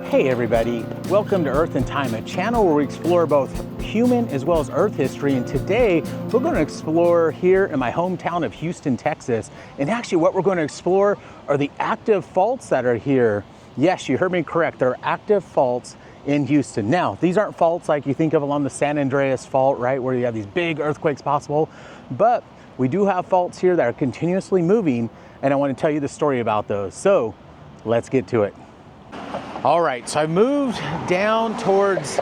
Hey everybody, welcome to Earth and Time, a channel where we explore both human as well as Earth history. And today we're going to explore here in my hometown of Houston, Texas. And actually what we're going to explore are the active faults that are here. Yes, you heard me correct. There are active faults in Houston. Now, these aren't faults like you think of along the San Andreas Fault, right, where you have these big earthquakes possible. But we do have faults here that are continuously moving, and I want to tell you the story about those. So let's get to it. All right, so I moved down towards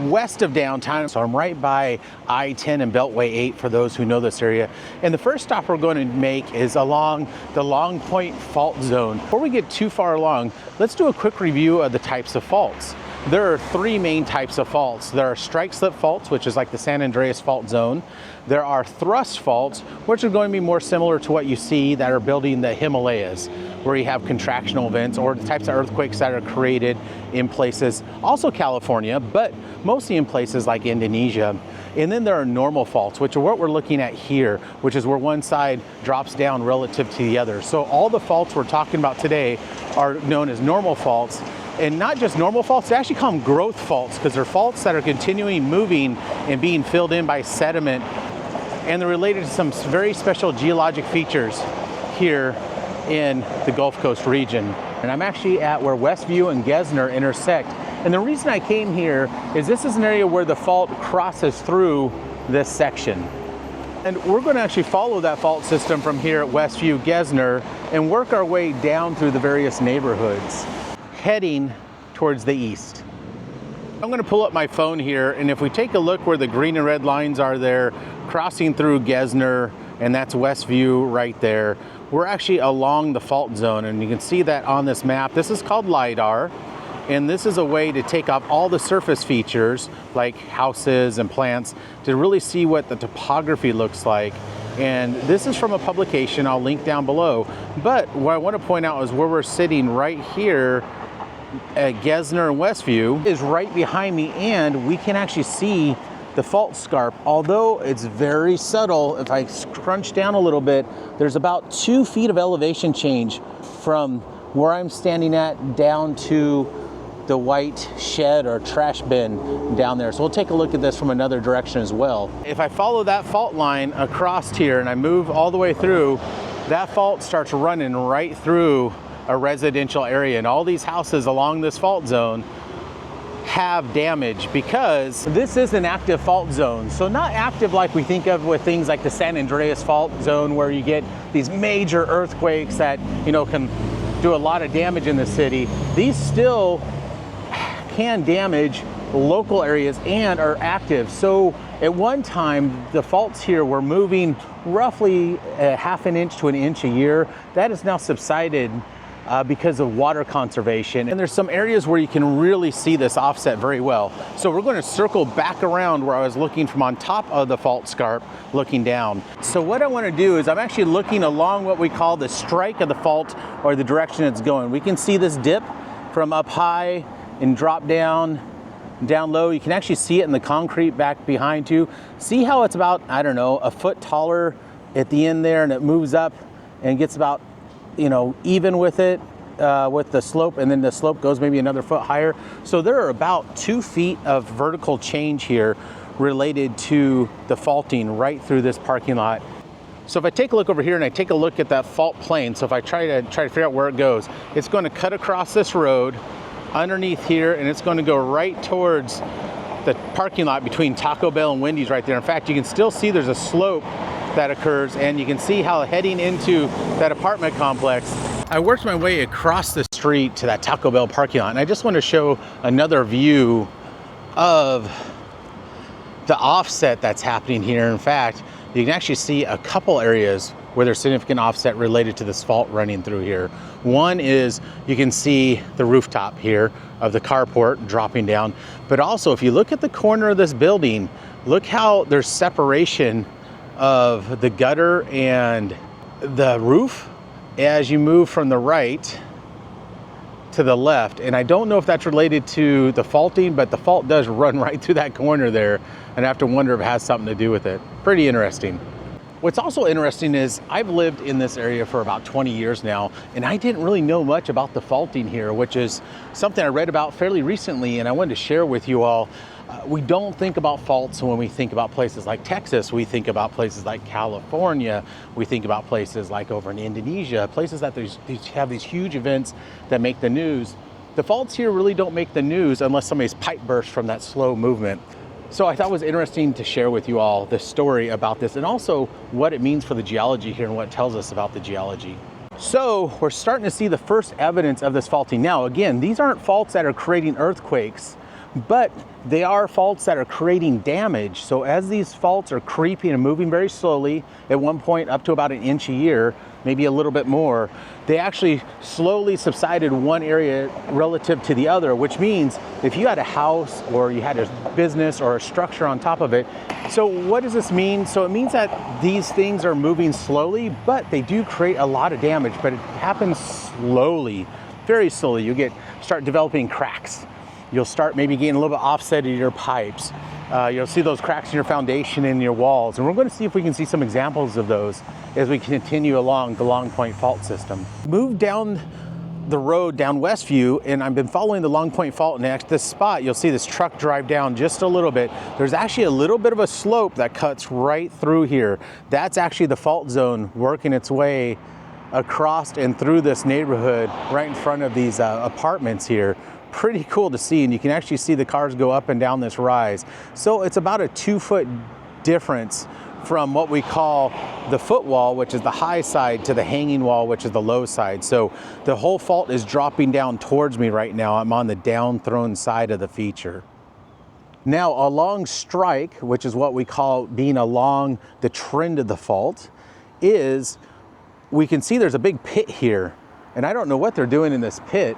west of downtown. So I'm right by I-10 and Beltway 8 for those who know this area. And the first stop we're going to make is along the Longpoint fault zone. Before we get too far along, let's do a quick review of the types of faults. There are three main types of faults. There are strike slip faults, which is like the San Andreas fault zone. There are thrust faults, which are going to be more similar to what you see that are building the Himalayas, where you have contractional events or the types of earthquakes that are created in places, also California, but mostly in places like Indonesia. And then there are normal faults, which are what we're looking at here, which is where one side drops down relative to the other. So all the faults we're talking about today are known as normal faults. And not just normal faults, they actually call them growth faults because they're faults that are continuing moving and being filled in by sediment. And they're related to some very special geologic features here in the Gulf Coast region. And I'm actually at where Westview and Gesner intersect. And the reason I came here is this is an area where the fault crosses through this section. And we're going to actually follow that fault system from here at Westview, Gesner, and work our way down through the various neighborhoods, heading towards the east. I'm going to pull up my phone here, and if we take a look where the green and red lines are there, crossing through Gesner, and that's Westview right there, we're actually along the fault zone, and you can see that on this map. This is called LiDAR, and this is a way to take off all the surface features like houses and plants to really see what the topography looks like. And this is from a publication I'll link down below. But what I want to point out is where we're sitting right here at Gesner and Westview is right behind me, and we can actually see the fault scarp. Although it's very subtle, if I crunch down a little bit, there's about 2 feet of elevation change from where I'm standing at down to the white shed or trash bin down there. So we'll take a look at this from another direction as well. If I follow that fault line across here and I move all the way through, that fault starts running right through a residential area, and all these houses along this fault zone have damage because this is an active fault zone. So not active like we think of with things like the San Andreas fault zone, where you get these major earthquakes that, you know, can do a lot of damage in the city. These still can damage local areas and are active. So at one time, the faults here were moving roughly a half an inch to an inch a year. That has now subsided because of water conservation. And there's some areas where you can really see this offset very well. So we're going to circle back around where I was looking from on top of the fault scarp, looking down. So what I want to do is I'm actually looking along what we call the strike of the fault, or the direction it's going. We can see this dip from up high and drop down low. You can actually see it in the concrete back behind you. See how it's about, I don't know, a foot taller at the end there, and it moves up and gets about, you know, even with it, with the slope, and then the slope goes maybe another foot higher. So there are about 2 feet of vertical change here related to the faulting right through this parking lot. So if I take a look over here and I take a look at that fault plane, so if I try to figure out where it goes, it's going to cut across this road underneath here, and it's going to go right towards the parking lot between Taco Bell and Wendy's right there. In fact, you can still see there's a slope that occurs, and you can see how heading into that apartment complex, I worked my way across the street to that Taco Bell parking lot, and I just want to show another view of the offset that's happening here. In fact, you can actually see a couple areas where there's significant offset related to this fault running through here. One is you can see the rooftop here of the carport dropping down, but also if you look at the corner of this building, look how there's separation of the gutter and the roof as you move from the right to the left. And I don't know if that's related to the faulting, but the fault does run right through that corner there, and I have to wonder if it has something to do with it. Pretty interesting. What's also interesting is I've lived in this area for about 20 years now, and I didn't really know much about the faulting here, which is something I read about fairly recently, and I wanted to share with you all. We don't think about faults when we think about places like Texas. We think about places like California. We think about places like over in Indonesia, places that have these huge events that make the news. The faults here really don't make the news unless somebody's pipe bursts from that slow movement. So I thought it was interesting to share with you all the story about this and also what it means for the geology here and what it tells us about the geology. So we're starting to see the first evidence of this faulting. Now, again, these aren't faults that are creating earthquakes, but they are faults that are creating damage. So as these faults are creeping and moving very slowly, at one point up to about an inch a year, maybe a little bit more, they actually slowly subsided one area relative to the other, which means if you had a house or you had a business or a structure on top of it. So what does this mean? So it means that these things are moving slowly, but they do create a lot of damage, but it happens slowly, very slowly. You start developing cracks. You'll start maybe getting a little bit offset in your pipes. You'll see those cracks in your foundation and your walls. And we're going to see if we can see some examples of those as we continue along the Longpoint fault system. Move down the road down Westview, and I've been following the Longpoint fault, and at this spot, you'll see this truck drive down just a little bit. There's actually a little bit of a slope that cuts right through here. That's actually the fault zone working its way across and through this neighborhood right in front of these apartments here. Pretty cool to see, and you can actually see the cars go up and down this rise. So it's about a 2-foot difference from what we call the footwall, which is the high side, to the hanging wall, which is the low side. So the whole fault is dropping down towards me right now. I'm on the down thrown side of the feature. Now, along strike, which is what we call being along the trend of the fault, is we can see there's a big pit here, and I don't know what they're doing in this pit,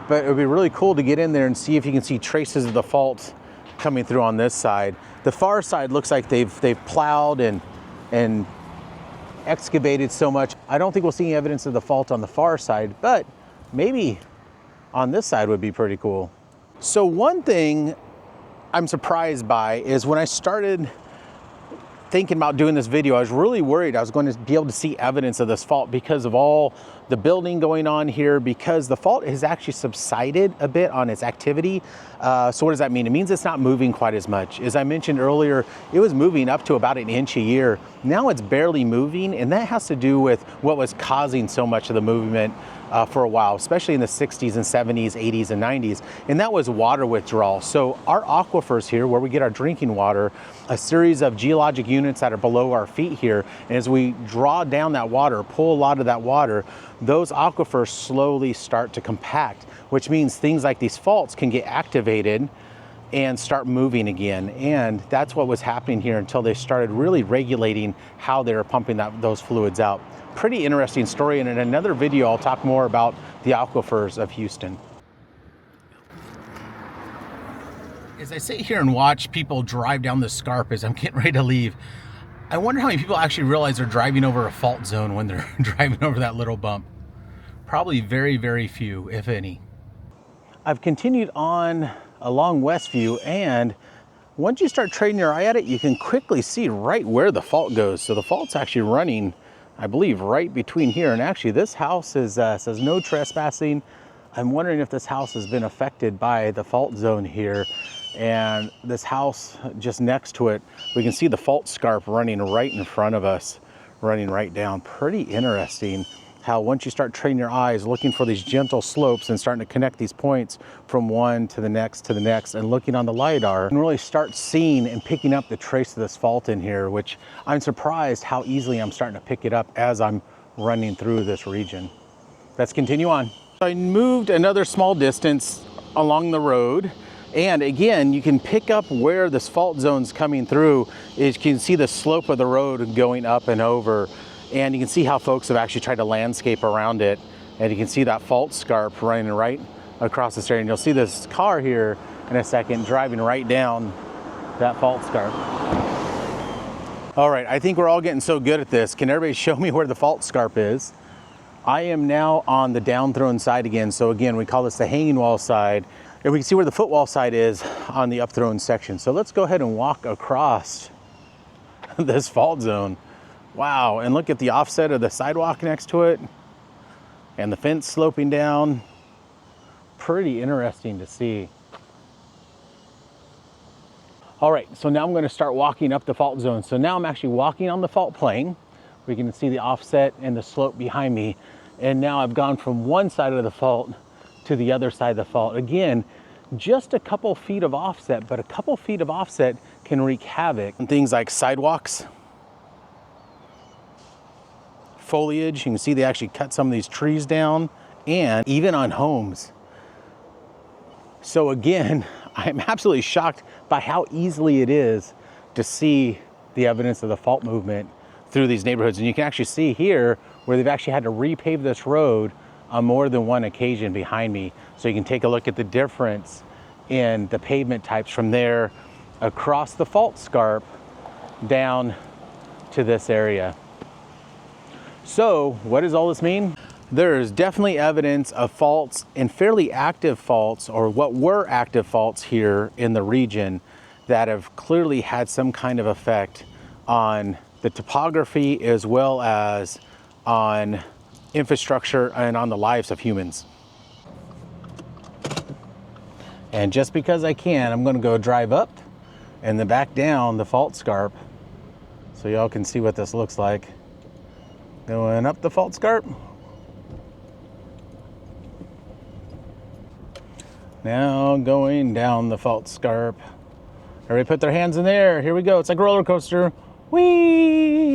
but it would be really cool to get in there and see if you can see traces of the fault coming through on this side. The far side looks like they've plowed and excavated so much. I don't think we'll see any evidence of the fault on the far side, but maybe on this side would be pretty cool. So one thing I'm surprised by is when I started thinking about doing this video, I was really worried I was going to be able to see evidence of this fault because of all the building going on here, because the fault has actually subsided a bit on its activity. So what does that mean? It means it's not moving quite as much. As I mentioned earlier, it was moving up to about an inch a year. Now it's barely moving, and that has to do with what was causing so much of the movement for a while, especially in the 60s and 70s, 80s and 90s, and that was water withdrawal. So our aquifers here, where we get our drinking water, a series of geologic units that are below our feet here, and as we draw down that water, pull a lot of that water, those aquifers slowly start to compact, which means things like these faults can get activated and start moving again. And that's what was happening here until they started really regulating how they were pumping those fluids out. Pretty interesting story, and in another video I'll talk more about the aquifers of Houston. As I sit here and watch people drive down the scarp as I'm getting ready to leave, I wonder how many people actually realize they're driving over a fault zone when they're driving over that little bump. Probably very, very few, if any. I've continued on along Westview, and once you start trading your eye at it, you can quickly see right where the fault goes. So the fault's actually running, I believe, right between here. And actually this house is, says no trespassing. I'm wondering if this house has been affected by the fault zone here. And this house just next to it, we can see the fault scarp running right in front of us, running right down. Pretty interesting how once you start training your eyes, looking for these gentle slopes and starting to connect these points from one to the next and looking on the LiDAR, and really start seeing and picking up the trace of this fault in here, which I'm surprised how easily I'm starting to pick it up as I'm running through this region. Let's continue on. I moved another small distance along the road, and again, you can pick up where this fault zone's coming through. You can see the slope of the road going up and over, and you can see how folks have actually tried to landscape around it, and you can see that fault scarp running right across this area. And you'll see this car here in a second driving right down that fault scarp. All right, I think we're all getting so good at this. Can everybody show me where the fault scarp is? I am now on the down thrown side again. So again, we call this the hanging wall side, and we can see where the footwall side is on the up thrown section. So let's go ahead and walk across this fault zone. Wow, and look at the offset of the sidewalk next to it and the fence sloping down. Pretty interesting to see. All right, so now I'm going to start walking up the fault zone. So now I'm actually walking on the fault plane. We can see the offset and the slope behind me. And now I've gone from one side of the fault to the other side of the fault. Again, just a couple feet of offset, but a couple feet of offset can wreak havoc on things like sidewalks, foliage. You can see they actually cut some of these trees down, and even on homes. So again, I'm absolutely shocked by how easily it is to see the evidence of the fault movement through these neighborhoods. And you can actually see here where they've actually had to repave this road on more than one occasion behind me. So you can take a look at the difference in the pavement types from there across the fault scarp down to this area. So what does all this mean? There is definitely evidence of faults and fairly active faults, or what were active faults here in the region, that have clearly had some kind of effect on the topography as well as on infrastructure and on the lives of humans. And just because I can, I'm going to go drive up and then back down the fault scarp so y'all can see what this looks like. Going up the fault scarp. Now going down the fault scarp. Everybody put their hands in there. Here we go. It's like a roller coaster. Whee!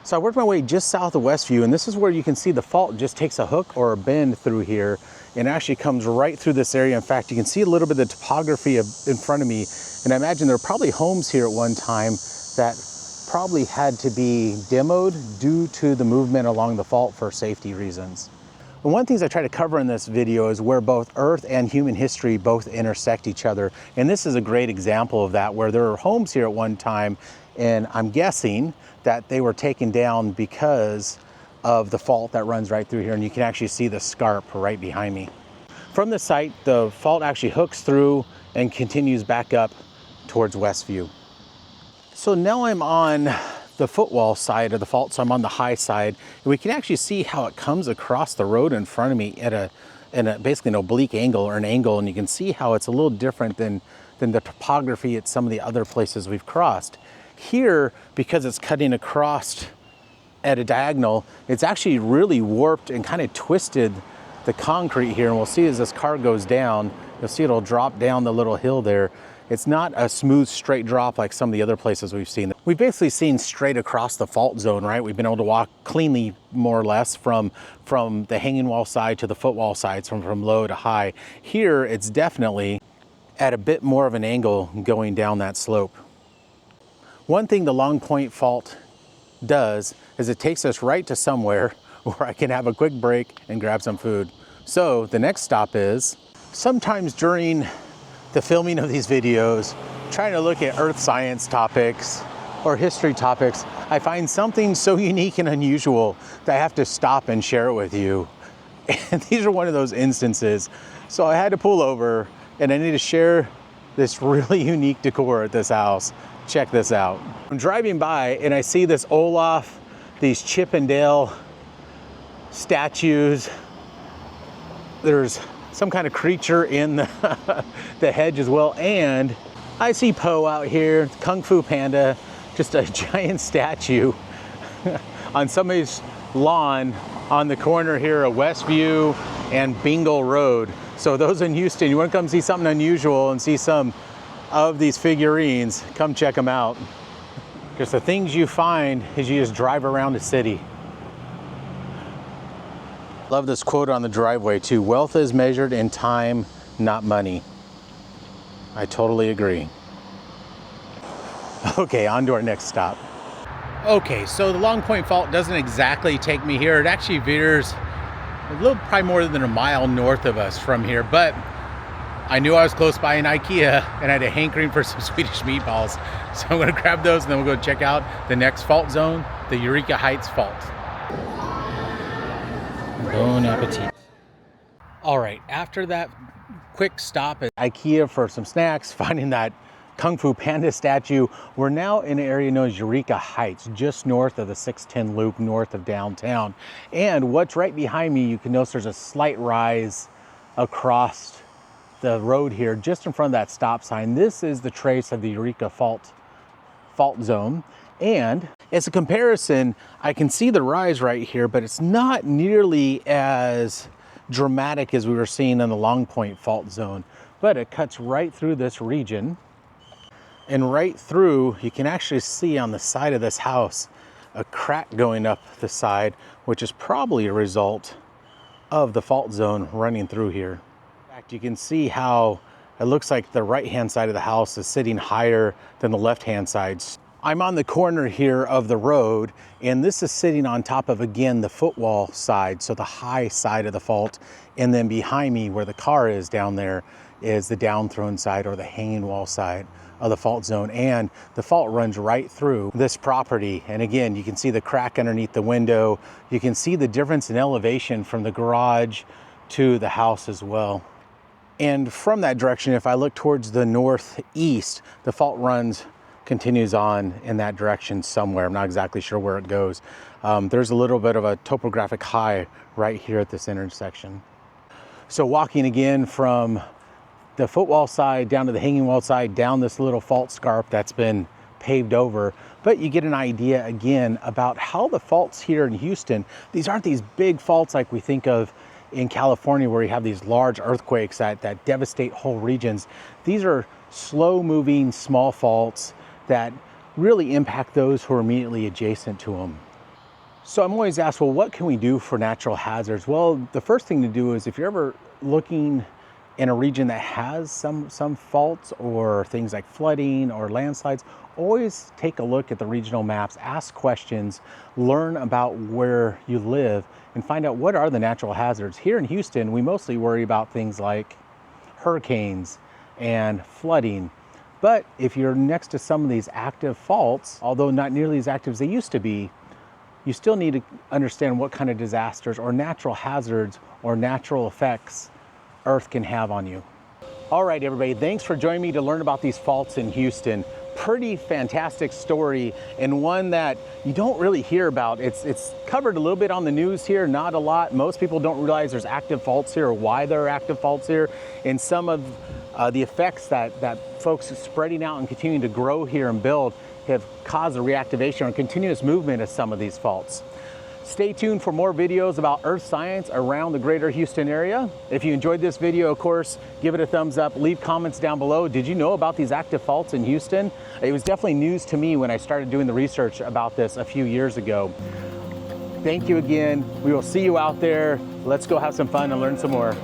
So I worked my way just south of Westview, and this is where you can see the fault just takes a hook or a bend through here and actually comes right through this area. In fact, you can see a little bit of the topography in front of me, and I imagine there were probably homes here at one time that probably had to be demoed due to the movement along the fault for safety reasons. And one of the things I try to cover in this video is where both Earth and human history both intersect each other. And this is a great example of that, where there were homes here at one time, and I'm guessing that they were taken down because of the fault that runs right through here. And you can actually see the scarp right behind me. From the site, the fault actually hooks through and continues back up towards Westview. So now I'm on the footwall side of the fault, so I'm on the high side, and we can actually see how it comes across the road in front of me at basically an oblique angle, or an angle, and you can see how it's a little different than the topography at some of the other places we've crossed. Here, because it's cutting across at a diagonal, it's actually really warped and kind of twisted the concrete here, and we'll see as this car goes down, you'll see it'll drop down the little hill there. It's not a smooth, straight drop like some of the other places we've seen. We've basically seen straight across the fault zone, right? We've been able to walk cleanly, more or less, from the hanging wall side to the footwall sides, from low to high. Here, it's definitely at a bit more of an angle going down that slope. One thing the Longpoint fault does is it takes us right to somewhere where I can have a quick break and grab some food. So the next stop is, sometimes during the filming of these videos, trying to look at earth science topics or history topics, I find something so unique and unusual that I have to stop and share it with you. And these are one of those instances. So I had to pull over, and I need to share this really unique decor at this house. Check this out. I'm driving by and I see this Olaf, these Chippendale statues. There's some kind of creature in the hedge as well. And I see Poe out here, Kung Fu Panda, just a giant statue on somebody's lawn on the corner here of Westview and Bingle Road. So those in Houston, you want to come see something unusual and see some of these figurines, come check them out. Because the things you find as you just drive around the city. Love this quote on the driveway too. Wealth is measured in time, not money. I totally agree. Okay, on to our next stop. Okay, so the Longpoint fault doesn't exactly take me here. It actually veers a little, probably more than a mile north of us from here, but I knew I was close by an IKEA and I had a hankering for some Swedish meatballs. So I'm gonna grab those and then we'll go check out the next fault zone, the Eureka Heights fault. Bon appetit. All right, after that quick stop at IKEA for some snacks, finding that Kung Fu Panda statue. We're now in an area known as Eureka Heights, just north of the 610 loop, north of downtown. And what's right behind me, you can notice there's a slight rise across the road here, just in front of that stop sign. This is the trace of the Eureka fault zone. And as a comparison, I can see the rise right here, but it's not nearly as dramatic as we were seeing in the Longpoint fault zone. But it cuts right through this region. And right through, you can actually see on the side of this house, a crack going up the side, which is probably a result of the fault zone running through here. In fact, you can see how it looks like the right-hand side of the house is sitting higher than the left-hand side. I'm on the corner here of the road, and this is sitting on top of, again, the footwall side, so the high side of the fault. And then behind me, where the car is down there, is the down-thrown side or the hanging wall side of the fault zone. And the fault runs right through this property. And again, you can see the crack underneath the window. You can see the difference in elevation from the garage to the house as well. And from that direction, if I look towards the northeast, the fault continues on in that direction somewhere. I'm not exactly sure where it goes. There's a little bit of a topographic high right here at this intersection. So walking again from the footwall side down to the hanging wall side, down this little fault scarp that's been paved over, but you get an idea again about how the faults here in Houston, these aren't these big faults like we think of in California, where you have these large earthquakes that devastate whole regions. These are slow moving small faults that really impact those who are immediately adjacent to them. So I'm always asked, well, what can we do for natural hazards? Well, the first thing to do is, if you're ever looking in a region that has some faults or things like flooding or landslides, always take a look at the regional maps, ask questions, learn about where you live, and find out what are the natural hazards. Here in Houston, we mostly worry about things like hurricanes and flooding. But if you're next to some of these active faults, although not nearly as active as they used to be, you still need to understand what kind of disasters or natural hazards or natural effects Earth can have on you. All right, everybody, thanks for joining me to learn about these faults in Houston. Pretty fantastic story, and one that you don't really hear about. It's covered a little bit on the news here, not a lot. Most people don't realize there's active faults here or why there are active faults here, and some of the effects that folks spreading out and continuing to grow here and build have caused a reactivation or continuous movement of some of these faults. Stay tuned for more videos about earth science around the greater Houston area. If you enjoyed this video, of course, give it a thumbs up, leave comments down below. Did you know about these active faults in Houston? It was definitely news to me when I started doing the research about this a few years ago. Thank you again. We will see you out there. Let's go have some fun and learn some more.